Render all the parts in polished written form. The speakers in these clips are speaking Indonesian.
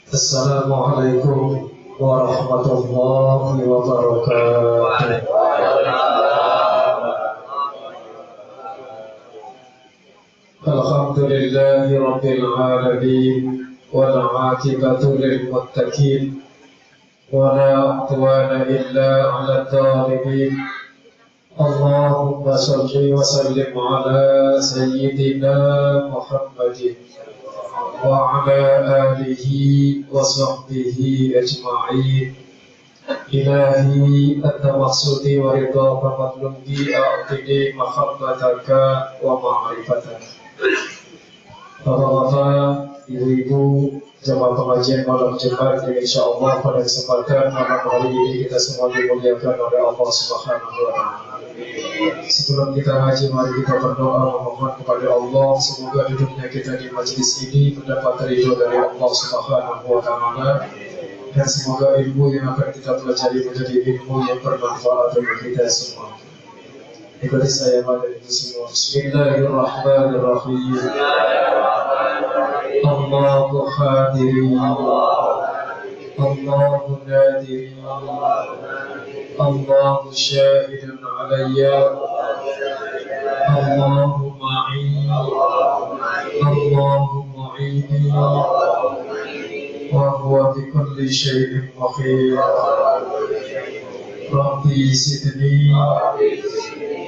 Assalamualaikum warahmatullahi wabarakatuh. Alhamdulillahi rabbil alamin wal 'aqibatu lil muttaqin wa la 'udwana illa 'alal zalimin. Allahumma shalli wa sallim ala sayyidina Muhammadin wa ala alihi wa sahbihi ajma'in. Ilahi anta maksudi wa ridha matlubi a'tini mahabbataka wa ma'rifataka. Bapak-bapak, ibu-ibu, jemaah pengajian malam Jumat yang insyaallah pada kesempatan malam hari ini kita semua dimuliakan oleh Allah Subhanahu wa taala. Sebelum kita ngaji, mari kita berdoa memohon kepada Allah semoga duduknya kita di majelis ini mendapat ridho dari Allah Subhanahu wa taala, dan semoga ilmu yang akan kita pelajari menjadi ilmu yang bermanfaat bagi kita semua. Ikuti saya pada itu semua. Bismillahirrahmanirrahim. Allahu hadiri, Allahu nadiri, Allahu syahidun alayya, Allahu ma'i, Allahu mu'ini, wa huwa bi kulli syai'in muhit. Rabbi zidni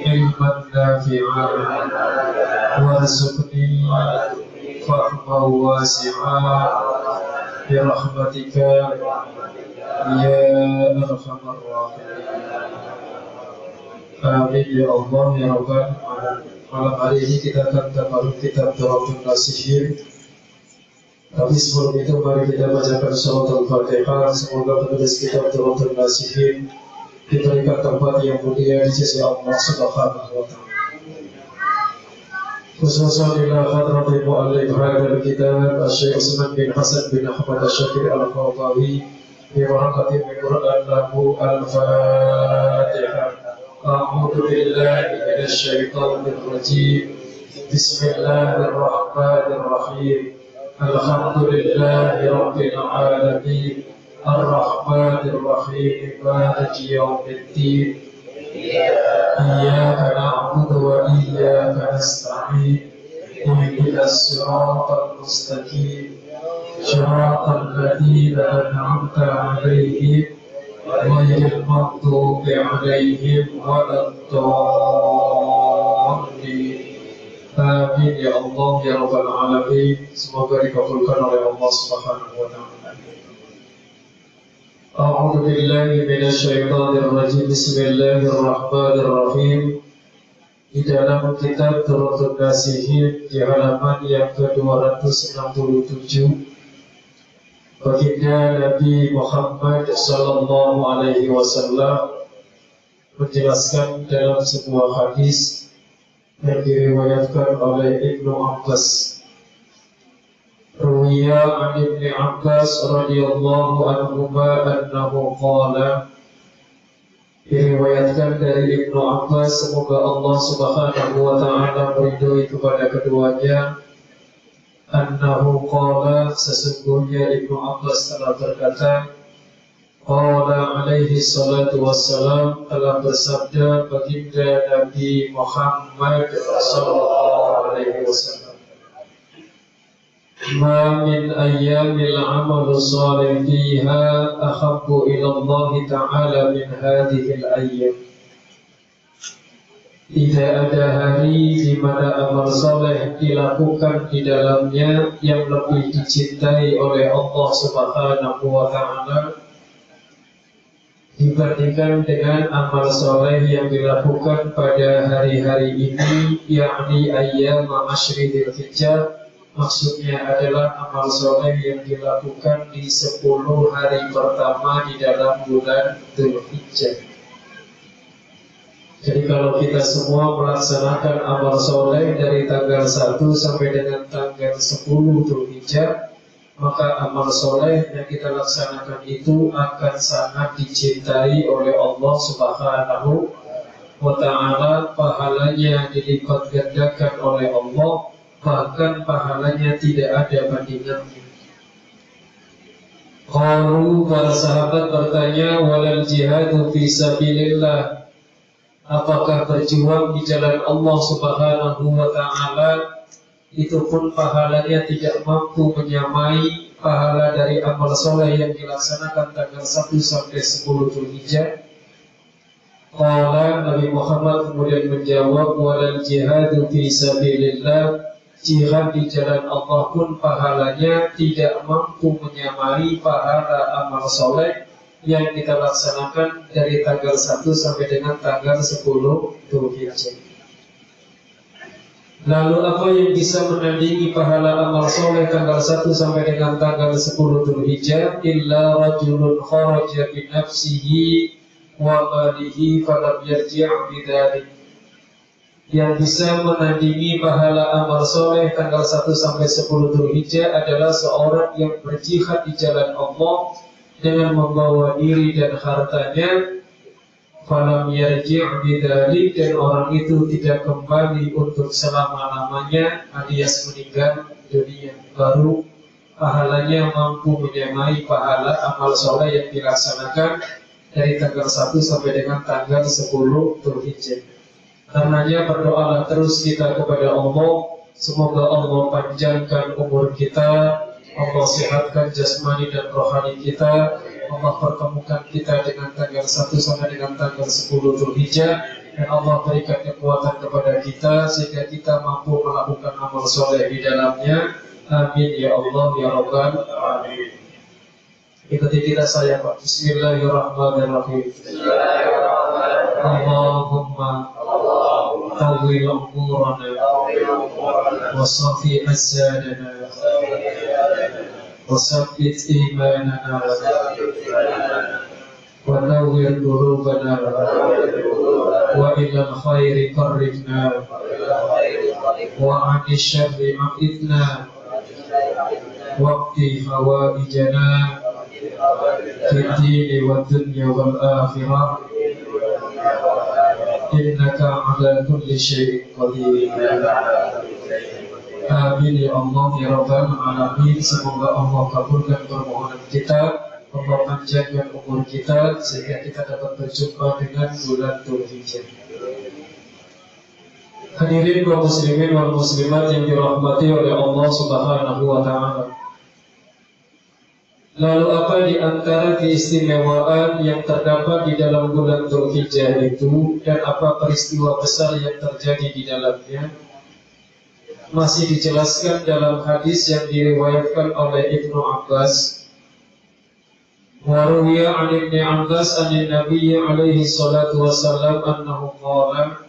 ilman nafi'an warzuqni fahman wasi'an bi rahmatika ya arhamar rahimin. Amin ya Allah ya Rabbal alamin. Malam hari ini kita akan tabaruk kitab Durratun Nasihin. Tapi sebelum itu mari kita bacakan surat Al-Fatihah. Semoga penulis kitab Durratun Nasihin diberikan tempat yang mulia di sisi Allah Subhanahu wa taala. Khususan ila hadratil mu'allif hadzal kitab Asy-Syaikh Utsman bin Hasan bin Ahmad Asy-Syakir Al-Fawdawi bi barakatil Qur'an lahu Al-Fatihah. A'udzu billahi minasy syaithanir rajim. Bismillahirrahmanirrahim. Alhamdulillahi rabbil alamin. Ar-Rahmanir Rahim. Maliki yaumiddin. Iyyaka na'budu wa iyyaka nasta'in. Ihdinas siratal mustaqim. Shiratal ladzina an'amta 'alaihim ghairil maghdubi 'alaihim waladdallin. Amin ya Allah ya Rabbal alamin. Semoga dikabulkan oleh Allah Subhanahu wa taala. A'udzu billahi minasy syaithanir rajim. Bismillahirrahmanirrahim. Di dalam kitab Durratun Nasihin di halaman yang ke-267, baginda Nabi Muhammad sallallahu alaihi wasallam menjelaskan dalam sebuah hadis yang diriwayatkan oleh Ibnu Abbas. Ruwiya an Ibni Abbas radhiyallahu anhuma annahu qala, diriwayatkan dari Ibnu Abbas semoga Allah Subhanahu wa taala meridhoi kepada keduanya, annahu qala, sesungguhnya Ibnu Abbas telah berkata, qala alaihi salatu wassalam, telah bersabda baginda Nabi Muhammad sallallahu alaihi wasallam, ma min ayyamil amalu salih fiha ahabbu ila Allah ta'ala min hadhil ayyam. Tidak ada hari di mana amal saleh dilakukan di dalamnya yang lebih dicintai oleh Allah Subhanahu wa taala dibandingkan dengan amal saleh yang dilakukan pada hari-hari ini, yakni ayyam asyri dzulhijjah. Maksudnya adalah amal soleh yang dilakukan di 10 hari pertama di dalam bulan Dzulhijjah. Jadi kalau kita semua melaksanakan amal soleh dari tanggal 1 sampai dengan tanggal 10 Dzulhijjah, maka amal soleh yang kita laksanakan itu akan sangat dicintai oleh Allah Subhanahu wa ta'ala. Pahalanya dilipat gandakan oleh Allah, bahkan pahalanya tidak ada bandingannya. Qalu, para sahabat bertanya, walal jihadu fi sabilillah, apakah berjuang di jalan Allah Subhanahu wa Ta'ala itu pun pahalanya tidak mampu menyamai pahala dari amal soleh yang dilaksanakan tanggal 1 sampai 10 Dzulhijjah? Qala, Nabi Muhammad kemudian menjawab, walal jihadu fi sabilillah, jihad di jalan Allah pun pahalanya tidak mampu menyamai pahala amal soleh yang kita laksanakan dari tanggal 1 sampai dengan tanggal 10 Dzulhijjah. Lalu apa yang bisa menandingi pahala amal soleh tanggal 1 sampai dengan tanggal 10 Dzulhijjah? Illa rajulun kharaja bi nafsihi wa malihi falam yarji' bidzalik. Yang bisa menandingi pahala amal soleh tanggal 1 sampai 10 Dzulhijjah adalah seorang yang berjihad di jalan Allah dengan membawa diri dan hartanya, falam yarji' bidzalik, dan orang itu tidak kembali untuk selama-lamanya alias meninggal dunia, baru pahalanya mampu menyamai pahala amal soleh yang dilaksanakan dari tanggal 1 sampai dengan tanggal 10 Dzulhijjah. Karenanya berdoalah terus kita kepada Allah, semoga Allah panjangkan umur kita, Allah sehatkan jasmani dan rohani kita, Allah pertemukan kita dengan tanggal 1 sampai dengan tanggal 10 Dzulhijjah, dan Allah berikan kekuatan kepada kita sehingga kita mampu melakukan amal soleh di dalamnya. Amin ya Allah ya Rabbal alamin. Ikuti kita saya Pak. Bismillahirrahmanirrahim. Allahumma tawwil umurana wa safi azadana wa sabbit imanana wa nawwir qulubana wa ilal khairi qarribna wa 'anil syarri a'idna waqti hawaijana fid dini wad dunya wal akhirah innaka ala kulli syai'in qadir. Amin ya Allah ya Rabbal alamin. Semoga Allah kabulkan permohonan kita, Allah panjangkan umur kita sehingga kita dapat berjumpa dengan bulan Dzulhijjah. Hadirin kaum muslimin wal muslimat yang dirahmati oleh Allah Subhanahu wa Ta'ala. Lalu apa di antara keistimewaan yang terdapat di dalam bulan Dzulhijjah itu, dan apa peristiwa besar yang terjadi di dalamnya? Masih dijelaskan dalam hadis yang diriwayatkan oleh Ibnu Abbas. Wa ruwiya 'an Ibnu Abbas an Nabi alaihi salatu wasallam annahu qala,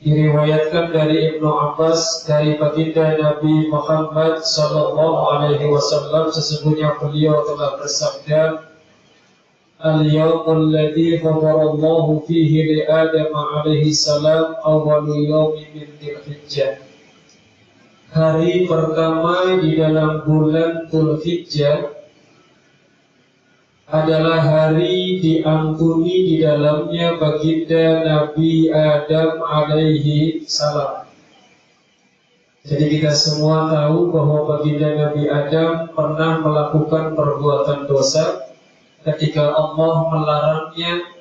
diriwayatkan dari Ibnu Abbas dari baginda Nabi Muhammad sallallahu alaihi wasallam, sesungguhnya beliau telah bersabda, al-yawmul ladzi fadarallahu fihi li Adam alaihi salam awwalu yawmin min Dzulhijjah. Hari pertama di dalam bulan Dzulhijjah adalah hari diampuni di dalamnya baginda Nabi Adam alaihi salam. Jadi kita semua tahu bahwa baginda Nabi Adam pernah melakukan perbuatan dosa ketika Allah melarangnya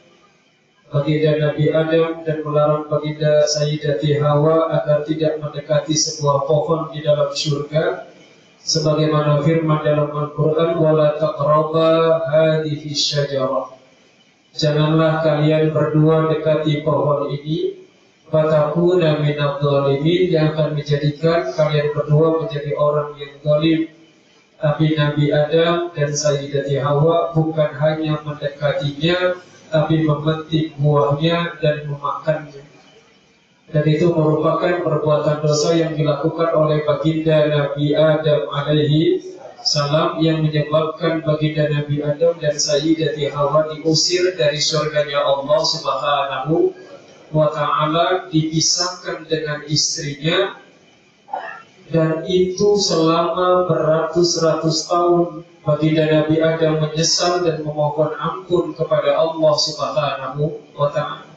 baginda Nabi Adam dan melarang baginda Sayyidati Hawa agar tidak mendekati sebuah pohon di dalam surga, sebagaimana firman dalam Al-Quran, wala taqraba hadhihi syajarah, janganlah kalian berdua dekati pohon ini, fatakuna minadh dhalimin, yang akan menjadikan kalian berdua menjadi orang yang zalim. Tapi Nabi Adam dan Sayyidati Hawa bukan hanya mendekatinya, tapi memetik buahnya dan memakannya. Dan itu merupakan perbuatan dosa yang dilakukan oleh baginda Nabi Adam alaihi salam, yang menyebabkan baginda Nabi Adam dan Sayyidati Hawa diusir dari surganya Allah Subhanahu wa Ta'ala, dipisahkan dengan istrinya, dan itu selama beratus-ratus tahun. Baginda Nabi Adam menyesal dan memohon ampun kepada Allah Subhanahu wa Ta'ala.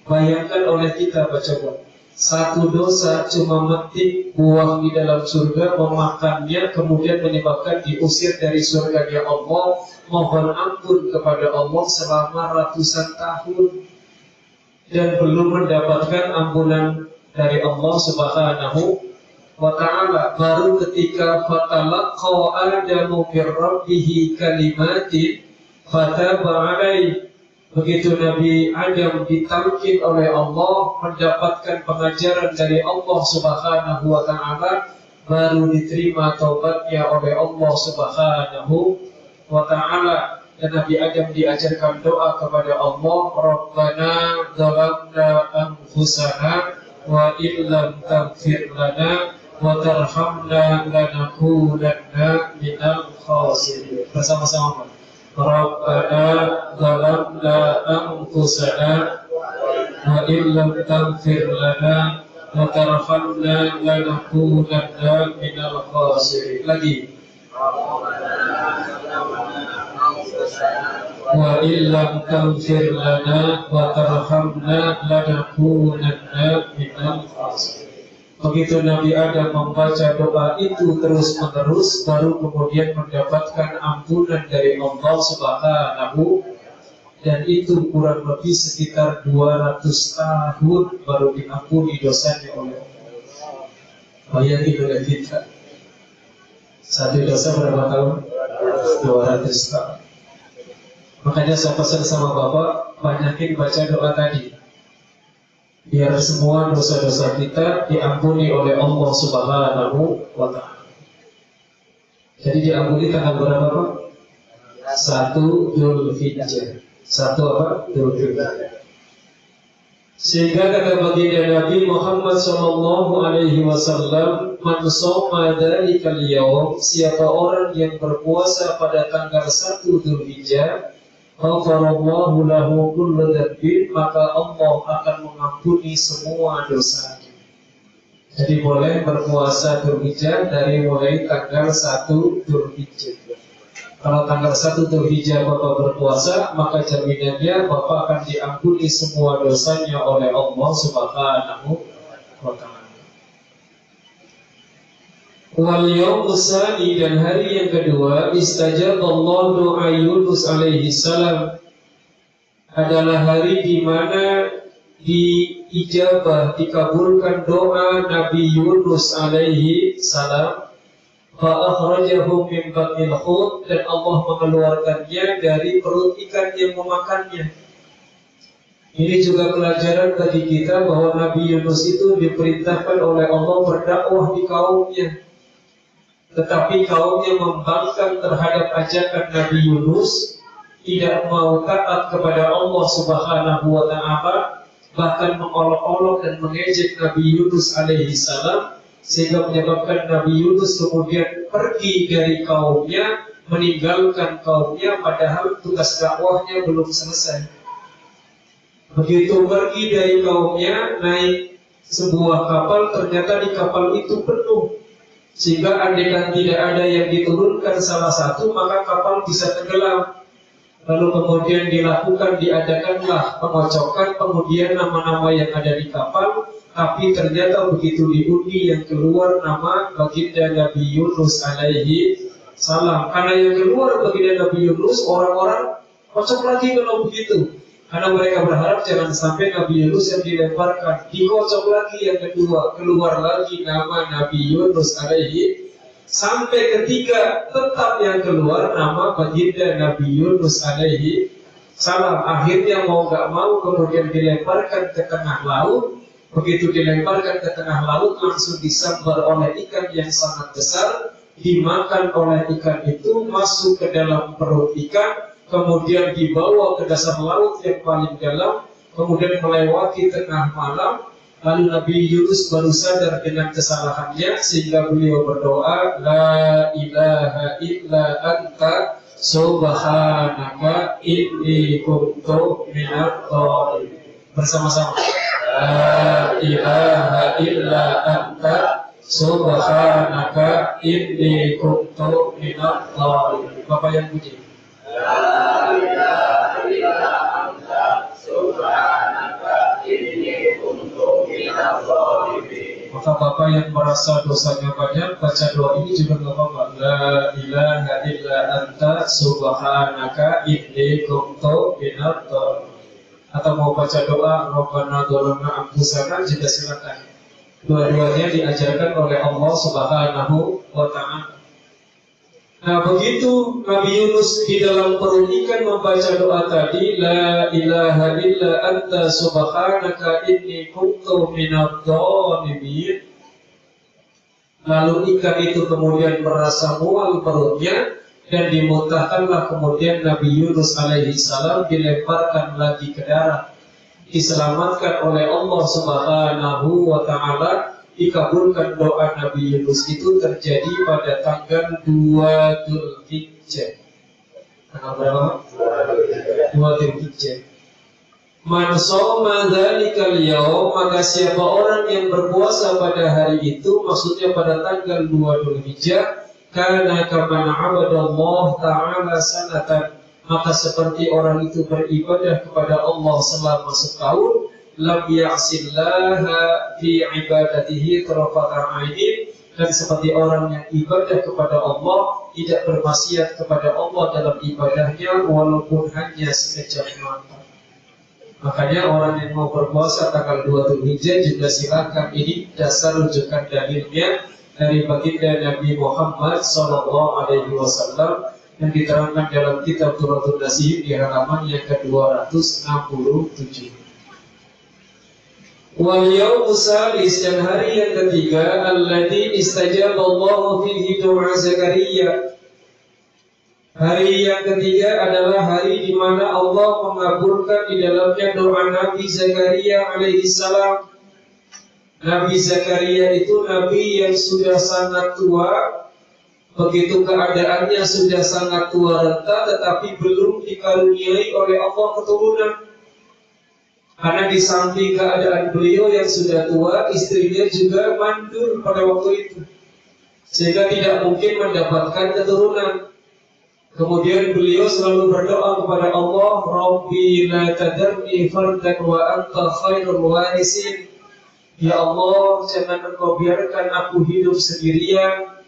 Bayangkan oleh kita, coba, Satu dosa cuma metik buah di dalam surga, memakannya, kemudian menyebabkan diusir dari surganya Allah, mohon ampun kepada Allah selama ratusan tahun, dan belum mendapatkan ampunan dari Allah Subhanahu wa ta'ala. Baru ketika fatalaqqa Adamu min rabbih kalimatin fataba alaihi, begitu Nabi Adam ditamkin oleh Allah, mendapatkan pengajaran dari Allah Subhanahu wa ta'ala, baru diterima taubatnya oleh Allah Subhanahu wa ta'ala. Dan Nabi Adam diajarkan doa kepada Allah, Rabbana zalamna anfusana wa illam taghfir lana wa tarhamna lanakunanna minal khasirin. Bersama-sama, Rabbana zalamna anfusana wa illam taghfir lana wa tarhamna lanakunanna minal khasirin. Lagi, wa illam taghfir lana wa tarhamna lanakunanna minal khasirin. Begitu Nabi Adam membaca doa itu terus-menerus, baru kemudian mendapatkan ampunan dari Allah Subhanahu, dan itu kurang lebih sekitar 200 tahun baru diampuni dosanya oleh Allah. Bayangin oleh kita, satu dosa berapa tahun? 200 tahun. Makanya saya pesan sama Bapak, banyakin baca doa tadi, biar semua dosa-dosa kita diampuni oleh Allah Subhanahu wa ta'ala. Jadi diampuni tanggal berapa, Pak? 1 Dzulhijjah. 1 apa? Dzulhijjah. Sehingga kata baginda Nabi Muhammad SAW, man shoma dzalikal yaum, siapa orang yang berpuasa pada tanggal 1 Dzulhijjah, ghafarallahu lahu kullu dzambin, maka Allah akan mengampuni semua dosanya. Jadi boleh berpuasa Dzulhijjah dari mulai tanggal 1 Dzulhijjah. Kalau tanggal 1 Dzulhijjah Bapak berpuasa, maka jaminannya Bapak akan diampuni semua dosanya oleh Allah Subhanahu wa ta'ala. Wal yaum tsani, dan hari yang kedua, istajaballahu doa Yunus alaihi salam, adalah hari di mana diijabah, dikabulkan doa Nabi Yunus alaihi salam. Fa akhrajahu min batnil hut, dan Allah mengeluarkannya dari perut ikan yang memakannya. Ini juga pelajaran bagi kita bahwa Nabi Yunus itu diperintahkan oleh Allah berdakwah di kaumnya. Tetapi kaumnya membangkang terhadap ajakan Nabi Yunus, tidak mau taat kepada Allah Subhanahu wa ta'ala, bahkan mengolok-olok dan mengejek Nabi Yunus alaihi salam, sehingga menyebabkan Nabi Yunus kemudian pergi dari kaumnya, meninggalkan kaumnya, padahal tugas dakwahnya belum selesai. Begitu pergi dari kaumnya, naik sebuah kapal, ternyata di kapal itu penuh, sehingga andaikan tidak ada yang diturunkan salah satu, maka kapal bisa tenggelam. Lalu kemudian diadakanlah pengocokan pengundian nama-nama yang ada di kapal, tapi ternyata begitu diundi yang keluar nama baginda Nabi Yunus alaihi salam. Karena yang keluar baginda Nabi Yunus, orang-orang kocok lagi kalau begitu, karena mereka berharap jangan sampai Nabi Yunus yang dilemparkan. Dikocok lagi yang kedua, keluar lagi nama Nabi Yunus alaihi, sampai ketiga tetap yang keluar nama baginda Nabi Yunus alaihi salam. Akhirnya mau gak mau kemudian dilemparkan ke tengah laut. Begitu dilemparkan ke tengah laut, langsung disambar oleh ikan yang sangat besar, dimakan oleh ikan itu, masuk ke dalam perut ikan, kemudian dibawa ke dasar laut yang paling dalam, kemudian melewati tengah malam. Lalu Nabi Yunus baru sadar dengan kesalahannya, sehingga beliau berdoa, La ilaha illa anta subhanaka inni kuntu minadh dhalimin. Bersama-sama, La ilaha illa anta subhanaka inni kuntu minadh dhalimin. Bapak yang puji, La ilaha illa anta subhanaka inni kuntu minadh Maka bapak yang merasa dosanya banyak, baca doa ini juga nggak apa-apa. La ilaha illa anta subhanaka inni kuntu minadh dhalimin. Atau mau baca doa Rabbana dzalamna anfusana juga silakan. Dua-duanya diajarkan oleh Allah Subhanahu wa Ta'ala. Nah, begitu Nabi Yunus di dalam perut ikan membaca doa tadi, La ilaha illa anta subhanaka inni kuntu minadh dhalimin. Lalu ikan itu kemudian merasa mual perutnya dan dimuntahkanlah kemudian Nabi Yunus alaihi salam dilemparkan lagi ke darat. Diselamatkan oleh Allah Subhanahu wa Ta'ala. Dikabulkan doa Nabi Yunus itu terjadi pada tanggal 2 Dzulhijjah. Tanggal berapa? 2 Dzulhijjah. Man shoma dzalikal yaum, maka siapa orang yang berpuasa pada hari itu, maksudnya pada tanggal 2 Dzulhijjah, kana kaman 'abadallah ta'ala sanatan, maka seperti orang itu beribadah kepada Allah selama setahun. Lam ya'sillaha fi ibadatihi tarafata 'ainin, dan seperti orang yang ibadah kepada Allah tidak bermaksiat kepada Allah dalam ibadahnya walaupun hanya sekejap mata. Makanya orang yang mau berpuasa tanggal 2 Dzulhijjah juga silakan. Ini dasar rujukan dalilnya dari baginda Nabi Muhammad SAW yang diterangkan dalam kitab Turatul Nasihim di halaman yang ke-267. Wal yaumu salis, dan hari yang ketiga, alladzi istajaba Allah fihi doa Zakaria. Hari yang ketiga adalah hari di mana Allah mengabulkan di dalamnya doa Nabi Zakaria alaihi salam. Nabi Zakaria itu nabi yang sudah sangat tua. Begitu keadaannya sudah sangat tua renta, tetapi belum dikaruniai oleh Allah keturunan. Karena di samping keadaan beliau yang sudah tua, istrinya juga mandul pada waktu itu, sehingga tidak mungkin mendapatkan keturunan. Kemudian beliau selalu berdoa kepada Allah, Rabbi la tadarni fardan wa anta khairul warisin. Ya Allah, jangan engkau biarkan aku hidup sendirian,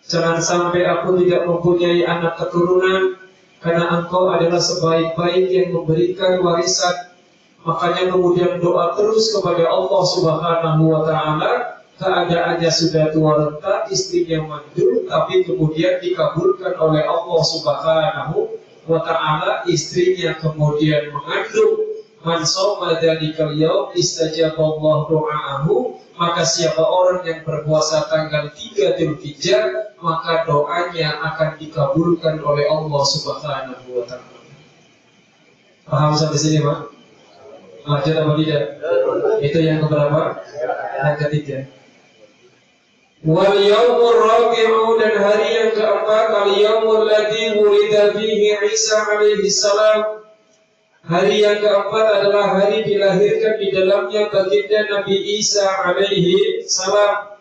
jangan sampai aku tidak mempunyai anak keturunan, karena engkau adalah sebaik-baik yang memberikan warisan. Makanya kemudian doa terus kepada Allah Subhanahu wa Ta'ala. Keadaannya sudah tua renta, istrinya mandul, tapi kemudian dikabulkan oleh Allah Subhanahu wa Ta'ala. Istrinya kemudian mengandung. Man shoma dzalikal yaum istajaballahu do'aahu, maka siapa orang yang berpuasa tanggal 3 Dzulhijjah, maka doanya akan dikabulkan oleh Allah Subhanahu wa Ta'ala. Paham sampai sini, Pak? Lanjut apa tidak? Itu yang keberapa? Yang ketiga. Wal yaumur rabi'u, dan hari yang keempat, al yaumul ladzi wulida fihi Isa alaihi salam. Hari yang keempat adalah hari dilahirkan di dalamnya baginda Nabi Isa alaihi salam.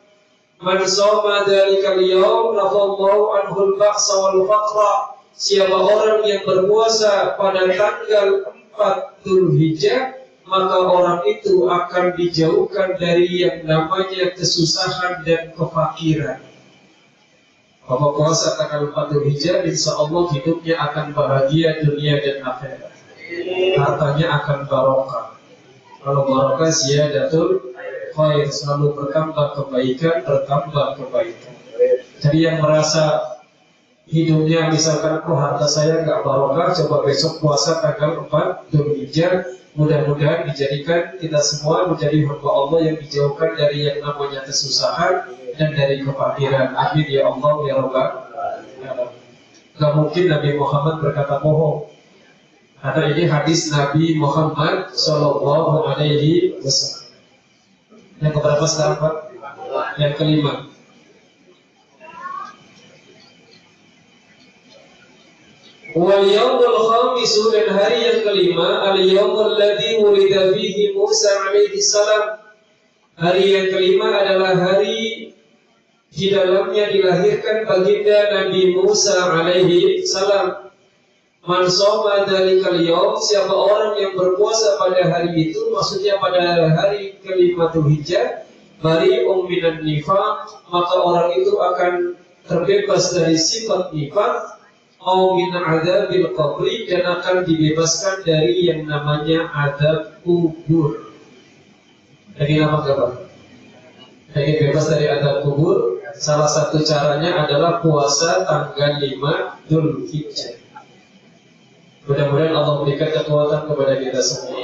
Man shoma dzalikal yaum nafallahu anhul ba'sa wal faqra. Siapa orang yang berpuasa pada tanggal 4 Dzulhijjah, maka orang itu akan dijauhkan dari yang namanya kesusahan dan kefakiran. Kalau puasa tanggal 4 Dzulhijjah, insya Allah hidupnya akan bahagia dunia dan akhirat. Hartanya akan barokah. Kalau barokah ziyadatul khair, selalu bertambah kebaikan, bertambah kebaikan. Jadi yang merasa hidupnya misalkan, harta saya nggak barokah, coba besok puasa tanggal 4 Dzulhijjah. Mudah-mudahan dijadikan kita semua menjadi hamba Allah yang dijauhkan dari yang namanya kesusahan dan dari kefakiran. Amin ya Allah ya Rabbal alamin. Gak mungkin Nabi Muhammad berkata bohong. Karena ini hadis Nabi Muhammad Sallallahu Alaihi Wasallam. Yang keberapa sekarang, Pak? Yang kelima. Wal yaumul khamisu, dan hari yang kelima, al yaumul ladzi wulida fihi Musa alaihi salam. Hari yang kelima adalah hari di dalamnya dilahirkan baginda Nabi Musa alaihi salam. Man shoma dzalikal yaum, siapa orang yang berpuasa pada hari itu, maksudnya pada hari kelima Dzulhijjah, bari'um minan nifaq, maka orang itu akan terbebas dari sifat nifaq, au min adzabil qabri, dan akan dibebaskan dari yang namanya azab kubur. Jadi apa? Ingin bebas dari azab kubur, salah satu caranya adalah puasa tanggal 5 Dzulhijjah. Mudah-mudahan Allah berikan kekuatan kepada kita semua.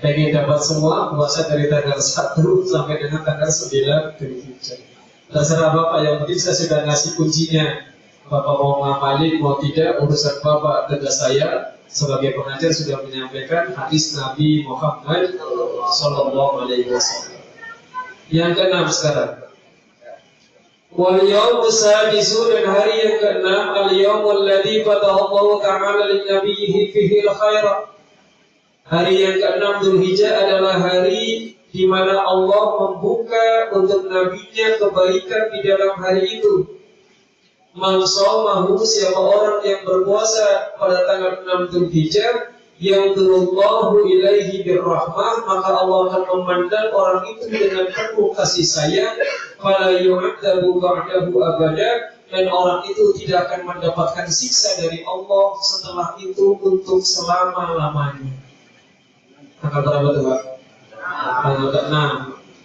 Ingin dapat semua puasa dari tanggal 1 sampai dengan tanggal 9 Dzulhijjah. Terserah Bapak, yang penting saya sudah ngasih kuncinya. Bapak mau ngamalin, mau tidak, urusan Bapak. Tegas saya sebagai pengajar sudah menyampaikan hadis Nabi Muhammad Sallallahu Alaihi Wasallam. Yang keenam sekarang. Wal yawmu sadisu, dan hari yang keenam, al yawmul ladzi fatahallahu ta'ala lin nabiyhi fihi al khair. Hari yang keenam Dzulhijjah adalah hari di mana Allah membuka untuk nabinya kebaikan di dalam hari itu. Man shamahu, siapa orang yang berpuasa pada tanggal 6 Dzulhijjah, yang turullahu ilaihi birrahmah, maka Allah akan memandang orang itu dengan penuh kasih sayang, fala yu'adzabu ba'dahu abada, dan orang itu tidak akan mendapatkan siksa dari Allah setelah itu untuk selama-lamanya. Tanggal berapa tuh, Pak? Tanggal ke-6.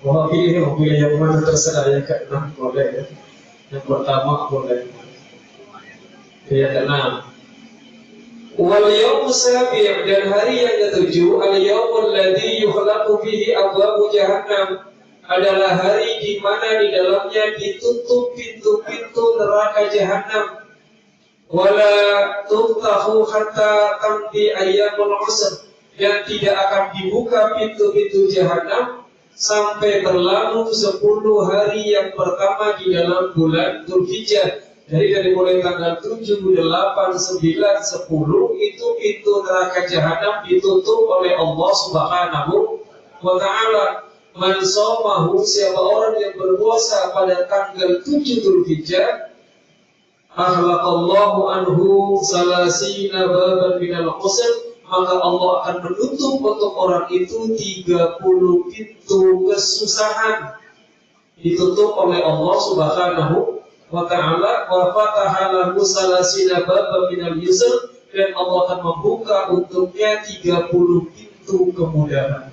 Mau pilih yang mana, terserah. Yang ke-6 boleh ya. Yang pertama boleh. Yang ke-6. Wal yawmu sabi', dan hari yang ketujuh, al yawmul ladzi yukhlaqu fihi abwabu jahannam, adalah hari di mana di dalamnya ditutup pintu-pintu neraka jahanam. Wala tuftahu hatta tamdi ayyamul usr, dan tidak akan dibuka pintu-pintu jahanam sampai berlalu 10 hari yang pertama di dalam bulan Dzulhijjah. Jadi dari mulai tanggal 7, 8, 9, 10 itu pintu neraka jahanam ditutup oleh Allah Subhanahu wa ta'ala. Man shamahu, siapa orang yang berpuasa pada tanggal 7 Dzulhijjah, ahlaqallahu anhu salasina baban minal usr, maka Allah akan menutup untuk orang itu 30 pintu kesusahan, ditutup oleh Allah Subhanahu wa ta'ala. Wa fataha lahu salasina baban minal yusr, dan Allah akan membuka untuknya 30 pintu kemudahan.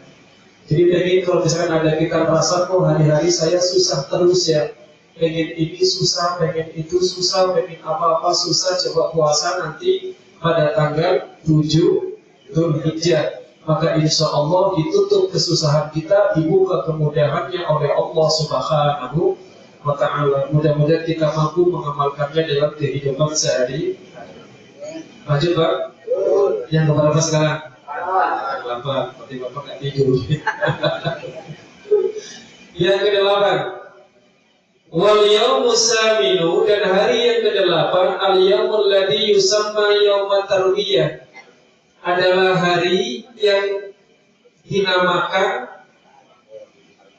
Jadi pengen kalau misalkan ada kita merasa kok hari-hari saya susah terus ya, pengen ini susah, pengen itu susah, pengen apa-apa susah, coba puasa nanti pada tanggal 7 Dzulhijjah, maka insya Allah ditutup kesusahan kita, dibuka kemudahannya oleh Allah Subhanahu wa ta'ala. Mudah-mudahan kita mampu mengamalkannya dalam kehidupan sehari. Lanjut Pak. Yang keberapa sekarang? Kelapa, seperti Bapak nggak tidur. Yang ke-8, wal yawmu saminu, dan hari yang ke-8, al yawmul ladzi yusamma yawmat tarwiyah, adalah hari yang dinamakan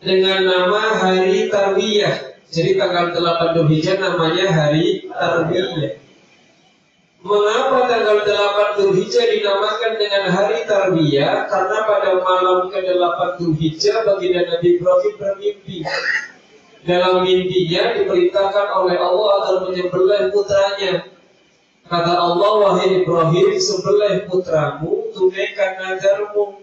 dengan nama hari tarwiyah. Jadi tanggal 8 Dzulhijjah namanya hari tarwiyah. Mengapa tanggal 8 Dzulhijjah dinamakan dengan hari tarwiyah? Karena pada malam ke-8 Dzulhijjah baginda Nabi Ibrahim bermimpi. Dalam mimpinya diperintahkan oleh Allah agar menyembelih putranya. Kata Allah, wahai Ibrahim, sembelih putramu, tunaikan nadarmu.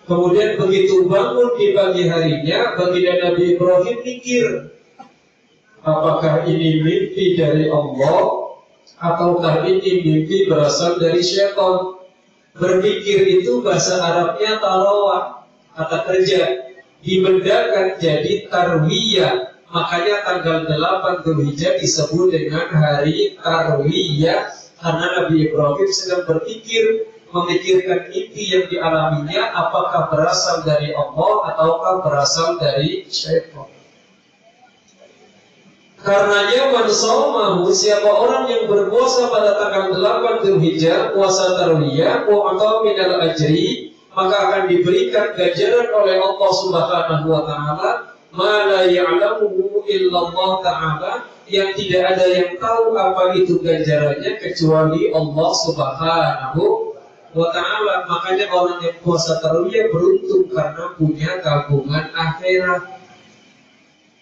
Kemudian begitu bangun di pagi harinya, baginda Nabi Ibrahim mikir, apakah ini mimpi dari Allah ataukah ini mimpi berasal dari syaitan? Berpikir itu bahasa Arabnya tarawah, kata kerja, dibedakan jadi tarwiyah. Makanya tanggal 8 Dzulhijjah disebut dengan hari tarwiyah, karena Nabi Ibrahim sedang berpikir, memikirkan mimpi yang dialaminya apakah berasal dari Allah ataukah berasal dari syaitan. Karenanya man shamahu, siapa orang yang berpuasa pada tanggal 8 Dzulhijjah, puasa tarwiyah, atau minal ajri, maka akan diberikan ganjaran oleh Allah Subhanahu wa ta'ala, ma la ya'lamuhu illallah ta'ala, yang tidak ada yang tahu apa itu ganjarannya kecuali Allah Subhanahu wa ta'ala. Makanya orang yang puasa tarawih beruntung karena punya tabungan akhirat.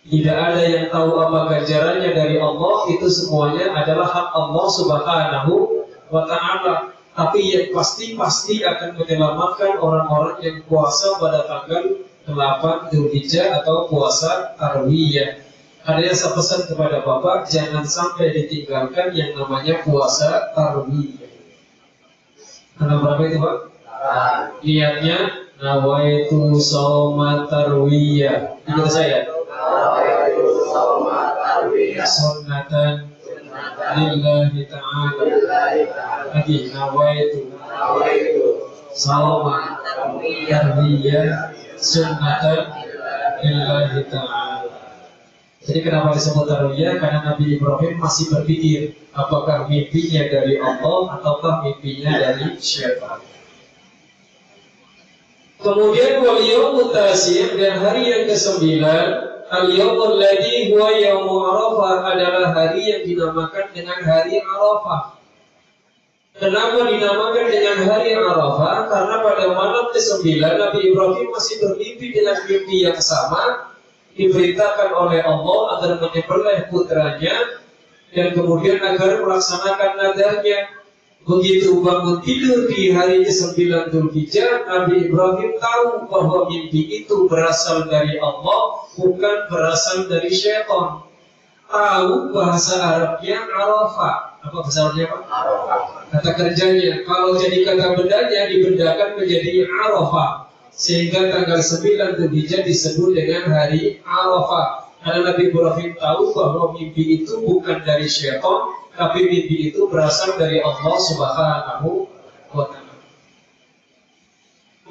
Tidak ada yang tahu apa ganjarannya dari Allah, itu semuanya adalah hak Allah Subhanahu wa ta'ala. Tapi yang pasti akan menyelamatkan orang-orang yang puasa pada tanggal 8 Dzulhijjah atau puasa tarawih. Ada yang saya pesan kepada Bapak, jangan sampai ditinggalkan yang namanya puasa tarawih. Tanggal berapa itu Pak? Niatnya nawaitu shauma tarwiyah. Ikut saya. Sunnatan lillahi ta'ala. Lagi nawaitu shauma tarwiyah sunnatan lillahi ta'ala. Jadi kenapa disebut tarwiyah? Karena Nabi Ibrahim masih berpikir apakah mimpinya dari Allah ataukah mimpinya dari syaitan. Kemudian wal yaumut tasir, dan hari yang ke-9, al-yaumul ladzi huwa yaumu Arafah, adalah hari yang dinamakan dengan hari Arafah. Kenapa dinamakan dengan hari Arafah? Karena pada malam ke-9 Nabi Ibrahim masih bermimpi dengan mimpi yang sama, diberitakan oleh Allah agar menyembelih putranya dan kemudian agar melaksanakan nadarnya. Begitu bangun tidur di hari ke-9 Dzulhijjah, Nabi Ibrahim tahu bahwa mimpi itu berasal dari Allah, bukan berasal dari syaitan. Tahu bahasa Arabnya Arafah. Apa bahasa Arabnya Pak? Arafah. Kata kerjanya, kalau jadi kata bendanya dibendakan menjadi Arafah. Sehingga tanggal 9 Dzulhijjah disebut dengan hari Arafah. Karena Nabi Ibrahim tahu bahwa mimpi itu bukan dari syaitan, tapi mimpi itu berasal dari Allah Subhanahu wa ta'ala.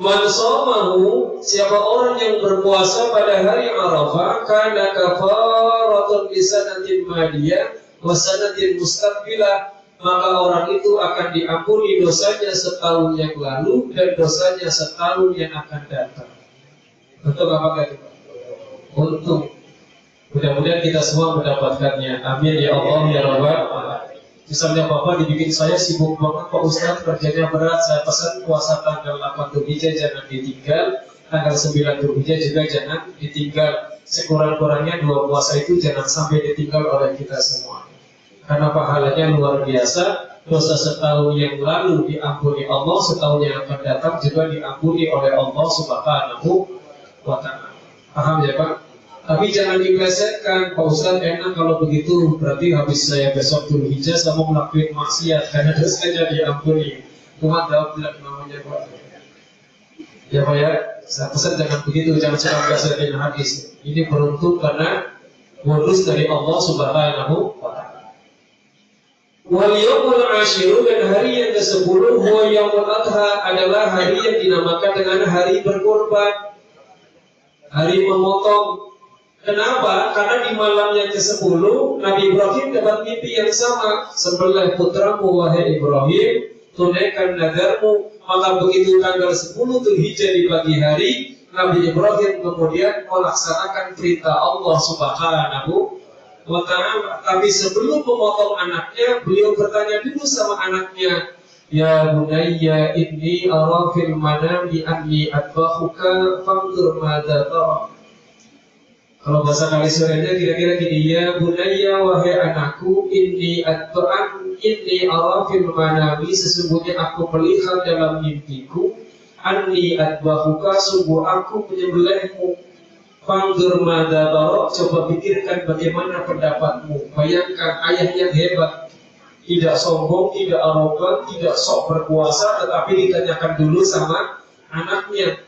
Man shamahu, siapa orang yang berpuasa pada hari Arafah, kana kafaratun lisanatin madiyah wa sanatin mustaqbilah, maka orang itu akan diampuni dosanya setahun yang lalu dan dosanya setahun yang akan datang. Untuk apakah itu? Untuk. Mudah-mudahan kita semua mendapatkannya. Amin ya Allah ya Rabbal alamin. Misalnya Bapak dibikin saya sibuk banget Pak Ustaz, kerjanya berat, saya pesan puasa tanggal 8 Dzulhijjah jangan ditinggal, tanggal 9 Dzulhijjah juga jangan ditinggal. Sekurang-kurangnya 2 puasa itu jangan sampai ditinggal oleh kita semua. Karena pahalanya luar biasa. Dosa setahun yang lalu diampuni Allah, setahun yang akan datang juga diampuni oleh Allah Subhanahu wa ta'ala. Paham ya Pak? Tapi jangan diplesetkan, Pak Ustaz enak kalau begitu, berarti habis saya besok Dzulhijjah saya mau melakukan maksiat karena dosanya diampuni. Cuma double namanya Pak. Ya Pak ya, saya pesan jangan begitu, jangan cuma berdasarkan hadis. Ini beruntung karena bonus dari Allah Subhanahu wa ta'ala. Wal yaumul ashiru, dan hari yang ke-10 huwa yaumul adha, adalah hari yang dinamakan dengan hari berkorban, hari memotong. Kenapa? Karena di malam yang ke-10 Nabi Ibrahim dapat mimpi yang sama. Sembelih putramu wahai Ibrahim, tunaikan nadarmu. Maka begitu tanggal 10 Dzulhijjah di pagi hari, Nabi Ibrahim kemudian melaksanakan perintah Allah Subhanahu wa ta'ala. Tapi sebelum memotong anaknya, beliau bertanya dulu sama anaknya, ya bunayya inni ara fil manami anni adbahuka fanzur madza tara. Kalau bahasa Kalisurenya kira-kira gini, ya bunayya wahai anakku, inni ara fil manami, sesungguhnya aku melihat dalam mimpiku, anni adbahuka, sungguh aku menyembelihmu. Fanzur madza tara, coba pikirkan bagaimana pendapatmu. Bayangkan ayah yang hebat, tidak sombong, tidak arogan, tidak sok berkuasa, tetapi ditanyakan dulu sama anaknya.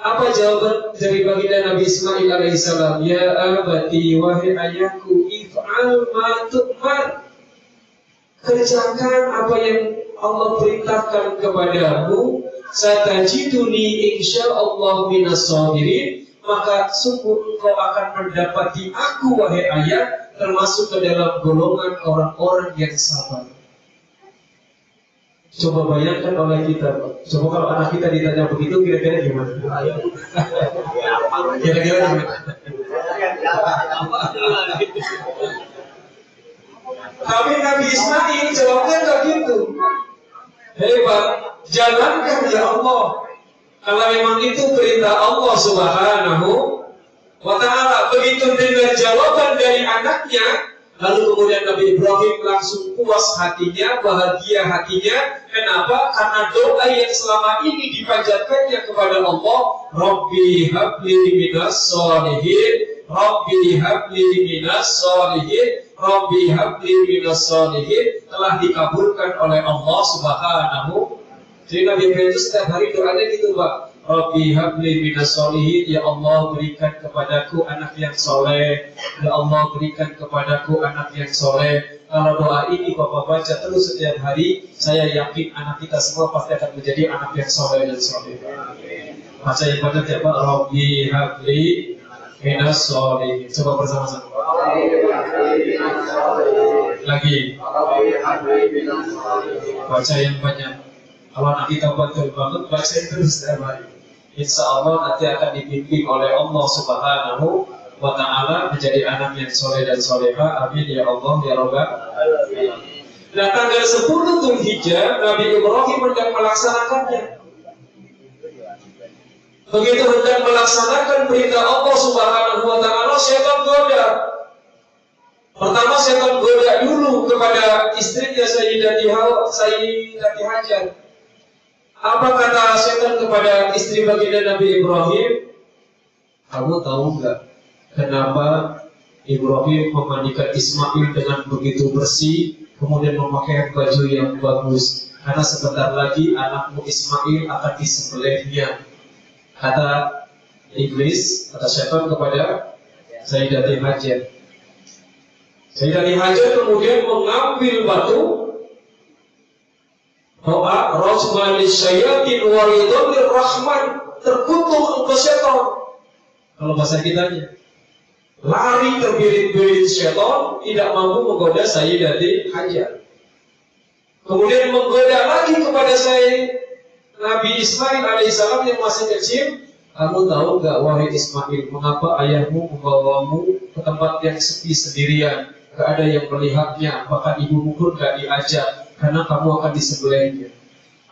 Apa jawaban dari baginda Nabi Ismail alaihissalam? Ya abati, wahai ayahku, if'al ma tu'mar, kerjakan apa yang Allah perintahkan kepadamu. Satajiduni insyaallah minas sabirin, maka sungguh engkau akan mendapati aku wahai ayah termasuk ke dalam golongan orang-orang yang sabar. Coba bayangkan oleh kita, Pak. Coba kalau anak kita ditanya begitu, kira-kira gimana? Kira-kira gimana? Tapi Nabi Ismail jawabnya nggak gitu. Hebat, jalankan ya Allah. Kalau memang itu perintah Allah Subhanahu wa Ta'ala. Begitu dengar jawaban dari anaknya, lalu kemudian Nabi Ibrahim langsung puas hatinya, bahagia hatinya. Kenapa? Karena doa yang selama ini dipanjatkannya kepada Allah, Rabbi habli minas sholihin, Rabbi habli minas sholihin, Rabbi habli minas sholihin, telah dikabulkan oleh Allah Subhanahu. Jadi Nabi Ibrahim itu setiap hari doanya gitu, Pak. Rabbi habli minas sholihin, ya Allah berikan kepadaku anak yang soleh, ya Allah berikan kepadaku anak yang soleh. Kalau doa ini Bapak baca terus setiap hari, saya yakin anak kita semua pasti akan menjadi anak yang soleh dan soleh. Baca yang banyak ya Pak. Rabbi habli minas sholihin. Coba bersama-sama. Lagi. Baca yang banyak. Kalau anak kita betul banget, baca terus setiap hari. Insya Allah nanti akan dibimbing oleh Allah Subhanahu wa Ta'ala menjadi anak yang soleh dan soleha. Amin ya Allah ya Rabbal alamin. Nah, tanggal 10 Dzulhijjah Nabi Ibrahim hendak melaksanakannya. Begitu hendak melaksanakan perintah Allah Subhanahu wa Ta'ala, setan goda. Pertama setan goda dulu kepada istrinya Sayyidati Hajar. Apa kata setan kepada istri baginda Nabi Ibrahim? Kamu tahu nggak kenapa Ibrahim memandikan Ismail dengan begitu bersih, kemudian memakai baju yang bagus? Karena sebentar lagi anakmu Ismail akan disembelihnya. Kata iblis, kata setan kepada Sayyidati Hajar. Sayyidati Hajar kemudian mengambil batu, doa rajmanis syayatin wa ridwanir rahman, terkutuk engkau setan. Kalau bahasa kitanya, lari terbirit-birit setan, tidak mampu menggoda Sayyidati Hajar. Kemudian menggoda lagi kepada Nabi Ismail alaihissalam yang masih kecil. Kamu tahu nggak wahai Ismail, mengapa ayahmu membawamu ke tempat yang sepi sendirian? Gak ada yang melihatnya, bahkan ibumu pun gak diajak, karena kamu akan disembelihnya.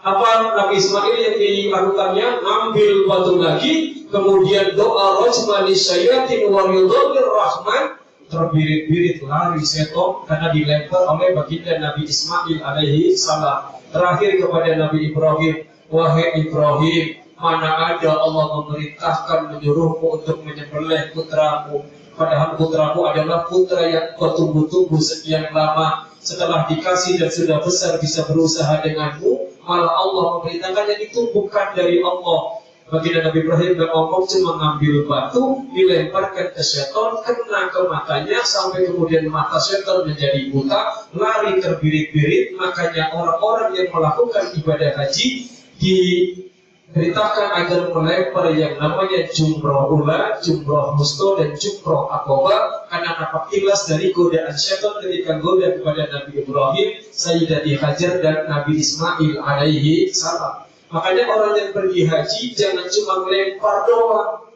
Apa Nabi Ismail yang dilakukannya? Ambil batu lagi, kemudian doa rajmanis syayatin wa ridwanir rahman, terbirit-birit lari setan karena dilempar oleh baginda Nabi Ismail alaihi salam. Terakhir kepada Nabi Ibrahim, wahai Ibrahim, mana ada Allah memerintahkan menyuruhmu untuk menyembelih putramu, padahal putramu adalah putra yang bertumbuh-tumbuh sekian lama. Setelah dikasih dan sudah besar bisa berusaha denganmu, malah Allah memerintahkan yang itu bukan dari Allah. Baginda Nabi Ibrahim dan ngomong cuma ngambil batu, dilemparkan ke setan, kena ke matanya, sampai kemudian mata setan menjadi buta, lari terbirit-birit. Makanya orang-orang yang melakukan ibadah haji diperintahkan agar melempar yang namanya jumroh ula, jumroh musto, dan jumroh akoba, karena nampak jelas dari godaan syaitan ketika goda kepada Nabi Ibrahim, Sayyidati Hajar, dan Nabi Ismail alaihi salam. Makanya orang yang pergi haji jangan cuma melempar doang.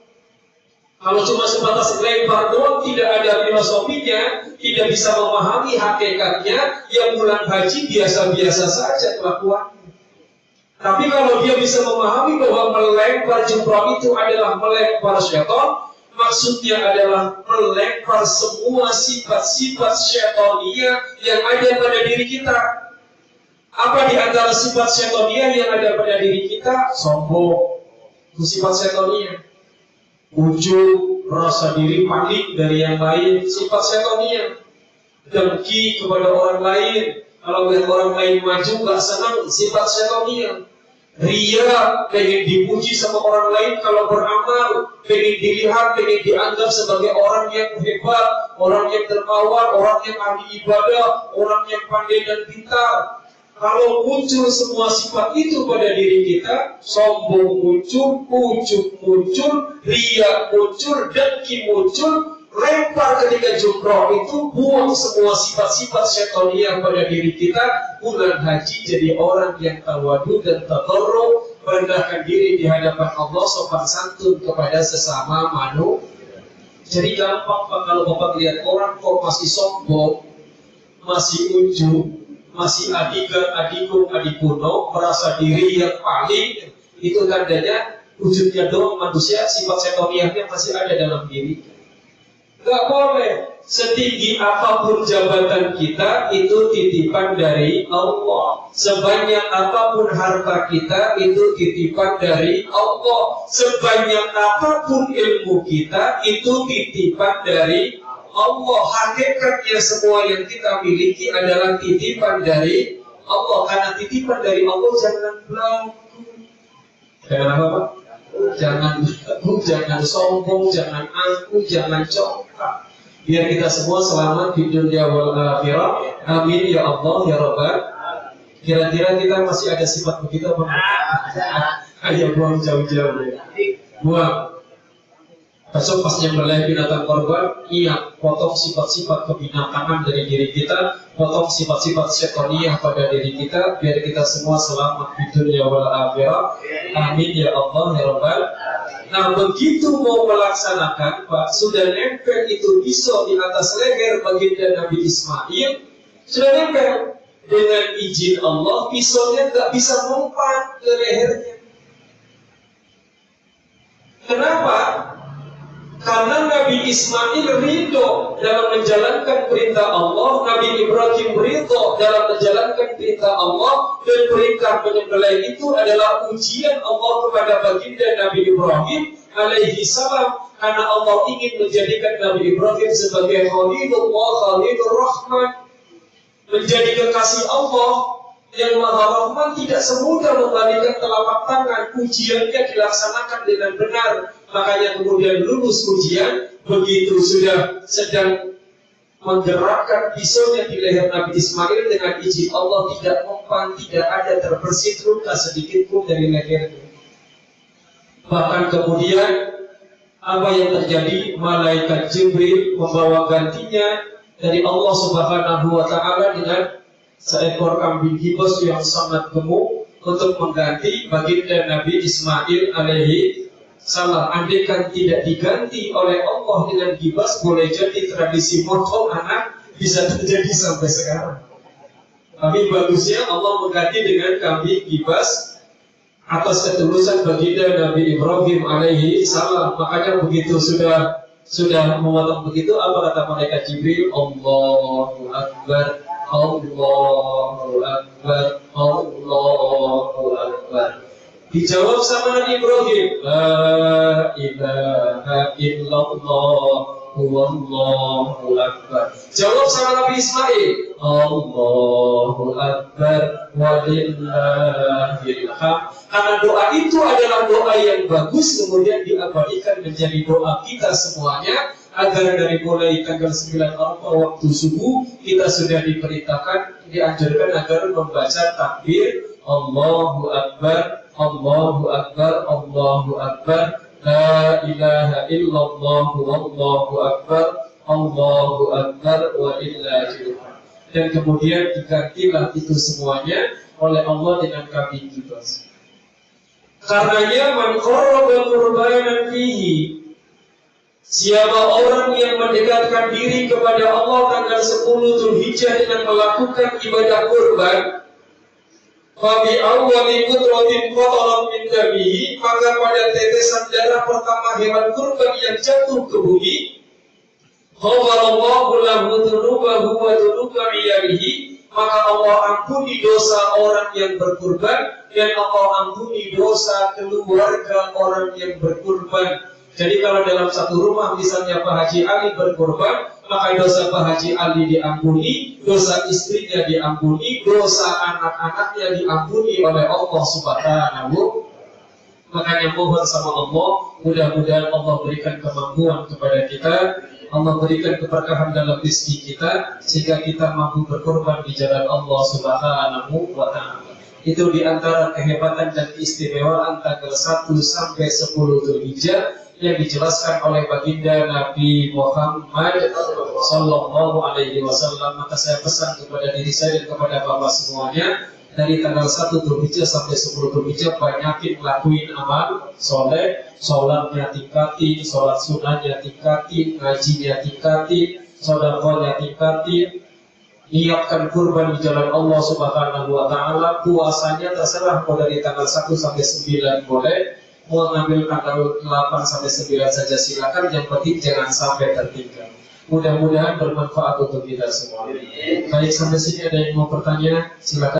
Kalau cuma sebatas melempar doang, tidak ada filosofinya, tidak bisa memahami hakikatnya, yang pulang haji biasa-biasa saja kelakuannya. Tapi kalau dia bisa memahami bahwa melempar jumroh itu adalah melempar syaitan, maksudnya adalah melempar semua sifat-sifat syaitania yang ada pada diri kita. Apa di antara sifat syaitania yang ada pada diri kita? Sombong, itu sifat syaitania. Ujub, rasa diri panik dari yang lain, sifat syaitania. Dengki kepada orang lain, kalau lihat orang lain maju gak senang, sifat syaitania. Ria, pengen dipuji sama orang lain kalau beramal, pengen dilihat, pengen dianggap sebagai orang yang hebat, orang yang termawar, orang yang ahli ibadah, orang yang pandai dan pintar. Kalau muncul semua sifat itu pada diri kita, sombong muncul, ujub muncul, ria muncul, dengki muncul, lempar ketika jumroh itu, buang semua sifat-sifat syaitania pada diri kita. Bulan haji jadi orang yang tawadu dan tadarru, merendahkan diri di hadapan Allah, sopan santun kepada sesama manusia. Jadi gampang Pak, kalau Bapak lihat orang kok masih sombong, masih ujung, masih adikum, merasa diri yang paling, itu tandanya wujudnya doang manusia, sifat setoniahnya masih ada dalam diri. Gak boleh. Setinggi apapun jabatan kita, itu titipan dari Allah. Sebanyak apapun harta kita, itu titipan dari Allah. Sebanyak apapun ilmu kita, itu titipan dari Allah. Hakikatnya semua yang kita miliki adalah titipan dari Allah. Karena titipan dari Allah jangan belagu. Jangan apa Pak? Jangan belagu, jangan sombong, jangan angkuh, jangan congkak. Biar kita semua selamat di dunia wal akhirah. Amin ya Allah ya Rabbal. Kira-kira kita masih ada sifat begitu apa? Ayo buang jauh-jauh ya. Buang. Besok pas nyembelih binatang korban, iya, potong sifat-sifat kebinatangan dari diri kita, potong sifat-sifat syaitaniyah pada diri kita, biar kita semua selamat di dunia wal akhirah. Amin ya Allah ya Rabbal. Nah, begitu mau melaksanakan, Pak, sudah nempel itu pisau di atas leher baginda Nabi Ismail, sudah nempel. Dengan izin Allah, pisaunya nggak bisa mempan ke lehernya. Kenapa? Karena Nabi Ismail ridho dalam menjalankan perintah Allah, Nabi Ibrahim ridho dalam menjalankan perintah Allah, dan perintah penyembelih itu adalah ujian Allah kepada baginda Nabi Ibrahim alaihi salam, karena Allah ingin menjadikan Nabi Ibrahim sebagai Khalilullah, Khalilur Rahman, menjadi kekasih Allah yang Maha Rahman. Tidak semudah membalikan telapak tangan. Ujiannya dilaksanakan dengan benar, makanya kemudian lulus ujian. Begitu sudah sedang menggerakkan pisaunya di leher Nabi Ismail, dengan izin Allah tidak mempan, tidak ada terbersit luka sedikit pun dari lehernya. Bahkan kemudian apa yang terjadi? Malaikat Jibril membawa gantinya dari Allah Subhanahu wa Ta'ala dengan seekor kambing kibas yang sangat gemuk untuk mengganti baginda Nabi Ismail alaihi salam. Andaikan tidak diganti oleh Allah dengan kibas, boleh jadi tradisi motong anak bisa terjadi sampai sekarang. Tapi bagusnya Allah mengganti dengan kambing kibas atas ketulusan baginda Nabi Ibrahim alaihi salam. Makanya begitu sudah memotong begitu, apa kata malaikat Jibril? Allahu Akbar, Allahu Akbar, Allahu Akbar. Dijawab sama Nabi Ibrahim, La ilaha illallah, Wallahu Akbar. Jawab sama Nabi Ismail, Allahu Akbar, walillahil hamd. Karena doa itu adalah doa yang bagus, kemudian diabadikan menjadi doa kita semuanya, agar dari mulai tanggal 9 Arafah waktu subuh kita sudah diperintahkan, dianjurkan agar membaca takbir Allahu Akbar, Allahu Akbar, Allahu Akbar, La ilaha illallah, Wallahu Akbar, Allahu Akbar, wa illahil hamd. Dan kemudian digantilah itu semuanya oleh Allah dengan kambing kibas. Karenanya man qarraba qurbanan fihi, siapa orang yang mendekatkan diri kepada Allah tanggal 10 Dzulhijjah dengan melakukan ibadah kurban, fabi awwali qudratin qatarat min dabihi, maka pada tetesan darah pertama hewan kurban yang jatuh ke bumi, ghafarallahu lahu dzunubahu wa dzunuba iyalihi, maka Allah ampuni dosa orang yang berkurban dan Allah ampuni dosa keluarga orang yang berkurban. Jadi kalau dalam satu rumah misalnya Pak Haji Ali berkurban, maka dosa Pak Haji Ali diampuni, dosa istrinya diampuni, dosa anak-anaknya diampuni oleh Allah Subhanahu. Makanya mohon sama Allah, mudah-mudahan Allah berikan kemampuan kepada kita, Allah berikan keberkahan dalam rezeki kita, sehingga kita mampu berkorban di jalan Allah Subhanahu wa Ta'ala. Itu diantara kehebatan dan keistimewaan tanggal 1 sampai 10 Dzulhijjah yang dijelaskan oleh baginda Nabi Muhammad Sallallahu Alaihi Wasallam. Maka saya pesan kepada diri saya dan kepada bapak semuanya, dari tanggal 1 Dzulhijjah sampai 10 Dzulhijjah banyakin lakuin amal soleh, sholatnya tingkatin, sholat sunnahnya tingkatin, ngajinya tingkatin, sedekahnya tingkatin, niatkan kurban di jalan Allah Subhanahu wa taala. Puasanya terserah mau dari tanggal 1 sampai 9 boleh, mau ambil tanggal 8 sampai 9 saja silakan, yang penting jangan sampai tertinggal. Mudah-mudahan bermanfaat untuk kita semua. Baik, sampai sini ada yang mau bertanya? Silakan.